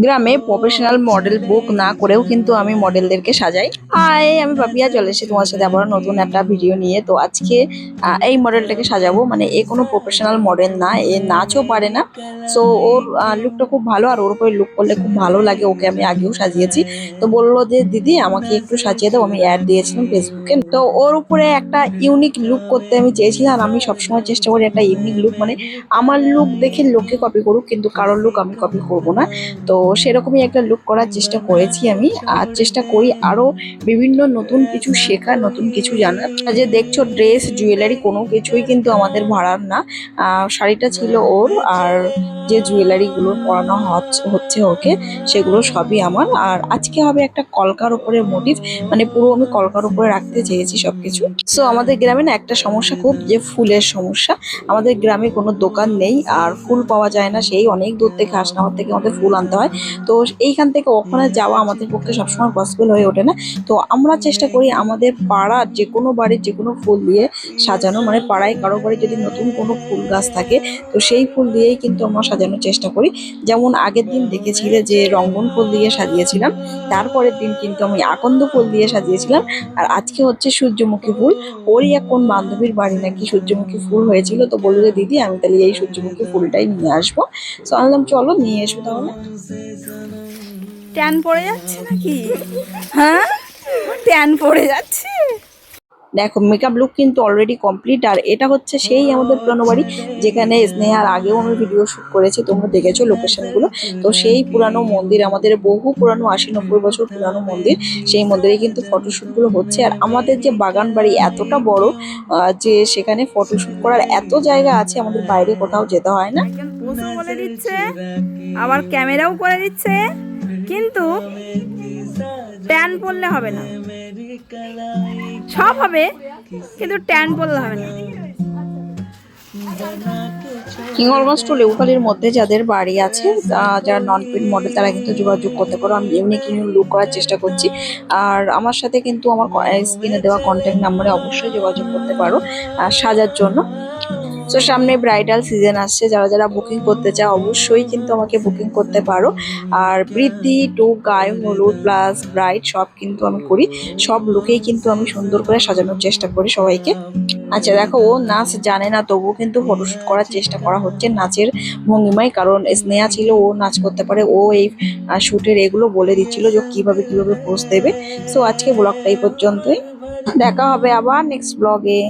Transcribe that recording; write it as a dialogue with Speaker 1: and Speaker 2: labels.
Speaker 1: গ্রামে professional model বুক না করেও কিন্তু আমি মডেলদেরকে সাজাই। হাই, আমি পাপিয়া চলে এসেছি তোমার সাথে আবার নতুন একটা ভিডিও নিয়ে। তো আজকে এই মডেলটাকে সাজাবো, মানে এ কোনো প্রফেশনাল মডেল না, এ নাচও পারে না। সো ওর লুকটা খুব ভালো, আর ওর উপরে লুক করলে খুব ভালো লাগে। ওকে আমি আগেও সাজিয়েছি। তো বললো যে দিদি আমাকে একটু সাজিয়ে দাও, আমি অ্যাড দিয়েছিলাম ফেসবুকে। তো ওর উপরে একটা ইউনিক লুক করতে আমি চেয়েছিলাম। আর আমি সবসময় চেষ্টা করি একটা ইউনিক লুক, মানে আমার লুক দেখে লোকে কপি করুক, কিন্তু কারোর লুক আমি কপি করবো না। তো সেরকমই একটা লুক করার চেষ্টা করেছি আমি, আর চেষ্টা করি আরো বিভিন্ন নতুন কিছু শেখার, নতুন কিছু জানার। যে দেখছো ড্রেস জুয়েলারি কোনো কিছুই কিন্তু আমাদের ভাড়ার না। শাড়িটা ছিল ওর, আর যে জুয়েলারি গুলো পরানো হচ্ছে ওকে, সেগুলো সবই আমার। আর আজকে হবে একটা কলকার উপরে মোটিভ, মানে পুরো আমি কলকার উপরে রাখতে চেয়েছি সবকিছু। সো আমাদের গ্রামে না একটা সমস্যা খুব, যে ফুলের সমস্যা। আমাদের গ্রামে কোনো দোকান নেই, আর ফুল পাওয়া যায় না, সেই অনেক দূর থেকে হাসনাবাদ থেকে আমাদের ফুল আনতে হয়। তো এইখান থেকে ওখানে যাওয়া আমাদের পক্ষে সবসময় পসিবল হয়ে ওঠে না। তো আমরা চেষ্টা করি আমাদের পাড়ার যে কোনো বাড়ির যে কোনো ফুল দিয়ে সাজানো, মানে পাড়ায় কারো বাড়ি যদি নতুন কোনো ফুল গাছ থাকে, তো সেই ফুল দিয়েই কিন্তু আমরা সাজানোর চেষ্টা করি। যেমন আগের দিন দেখেছিলে যে রঙ্গন ফুল দিয়ে সাজিয়েছিলাম, তারপরের দিন কিন্তু আমি আকন্দ ফুল দিয়ে সাজিয়েছিলাম, আর আজকে হচ্ছে সূর্যমুখী ফুল। ওরই এক কোন বান্ধবীর বাড়ি নাকি সূর্যমুখী ফুল হয়েছিল, তো বললো যে দিদি আমি তাহলে এই সূর্যমুখী ফুলটাই নিয়ে আসবো। তো আনলাম, চলো নিয়ে এসো তাহলে।
Speaker 2: ট্যান পড়ে যাচ্ছে নাকি? হ্যাঁ, ট্যান পড়ে যাচ্ছে।
Speaker 1: দেখো মেকআপ লুক কিন্তু অলরেডি কমপ্লিট। আর এটা হচ্ছে সেই আমাদের পুরানো বাড়ি, যেখানে স্নেহার আগেও আমি ভিডিও শুট করেছি, তোমরা দেখেছো লোকেশনগুলো। তো সেই পুরানো মন্দির, আমাদের বহু পুরানো 80-90 বছর পুরানো মন্দির, সেই মন্দিরে কিন্তু ফটোশুট গুলো হচ্ছে। আর আমাদের যে বাগান বাড়ি এতটা বড়, যে সেখানে ফটোশুট করার এত জায়গা আছে, আমাদের বাইরে কোথাও যেতে হয় না।
Speaker 2: একজন পোজও বলে দিচ্ছে, আবার ক্যামেরাও করে দিচ্ছে, কিন্তু ট্যান পড়লে হবে না। সব হবে, কিন্তু ট্যান পড়লে হবে না।
Speaker 1: কিংগলগঞ্জ টু লেবুখালীর মধ্যে যাদের বাড়ি আছে, যারা নন প্রিন্ট মডেল, তারা কিন্তু যোগাযোগ করতে পারো। আমি ইউনিক ইউনিক লুক করার চেষ্টা করছি। আর আমার সাথে কিন্তু আমার স্ক্রিনে দেওয়া কন্ট্যাক্ট নাম্বারে অবশ্যই যোগাযোগ করতে পারো সাজার জন্য। তো সামনে ব্রাইডাল সিজন আসছে, যারা যারা বুকিং করতে চাও অবশ্যই কিন্তু আমাকে বুকিং করতে পারো। আর বৃদ্ধি টু গায়ে হলুদ প্লাস ব্রাইড সব কিন্তু আমি করি, সব লুকেই কিন্তু আমি সুন্দর করে সাজানোর চেষ্টা করি সবাইকে। আচ্ছা দেখো, ও নাচ জানে না, তবুও কিন্তু ফটোশুট করার চেষ্টা করা হচ্ছে নাচের ভঙ্গিমায়, কারণ স্নেহা ছিল ও নাচ করতে পারে। ও এই শুটের এগুলো বলে দিচ্ছিল যে কিভাবে কিভাবে পোজ দেবে। সো আজকে ব্লগটা এই পর্যন্তই, দেখা হবে আবার নেক্সট ব্লগে।